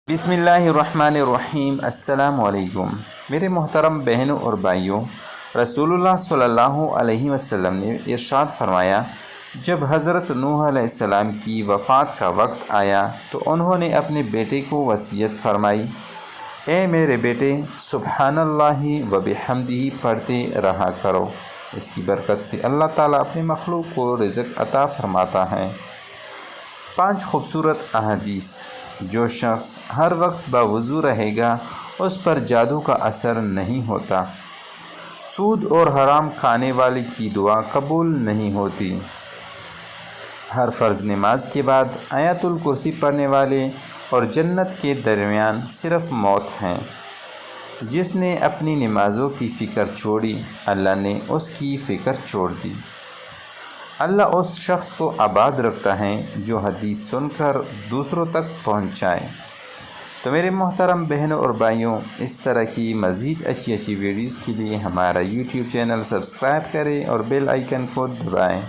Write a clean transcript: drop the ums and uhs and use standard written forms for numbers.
بسم اللہ الرحمن الرحیم۔ السلام علیکم میرے محترم بہنوں اور بھائیوں، رسول اللہ صلی اللہ علیہ وسلم نے ارشاد فرمایا، جب حضرت نوح علیہ السلام کی وفات کا وقت آیا تو انہوں نے اپنے بیٹے کو وصیت فرمائی، اے میرے بیٹے، سبحان اللہ و بحمدہ پڑھتے رہا کرو۔ اس کی برکت سے اللہ تعالیٰ اپنے مخلوق کو رزق عطا فرماتا ہے۔ 5 خوبصورت احادیث۔ جو شخص ہر وقت باوضو رہے گا اس پر جادو کا اثر نہیں ہوتا۔ سود اور حرام کھانے والے کی دعا قبول نہیں ہوتی۔ ہر فرض نماز کے بعد آیت الکرسی پڑھنے والے اور جنت کے درمیان صرف موت ہے۔ جس نے اپنی نمازوں کی فکر چھوڑی، اللہ نے اس کی فکر چھوڑ دی۔ اللہ اس شخص کو آباد رکھتا ہے جو حدیث سن کر دوسروں تک پہنچائے۔ تو میرے محترم بہنوں اور بھائیوں، اس طرح کی مزید اچھی ویڈیوز کے لیے ہمارا یوٹیوب چینل سبسکرائب کریں اور بیل آئیکن کو دبائیں۔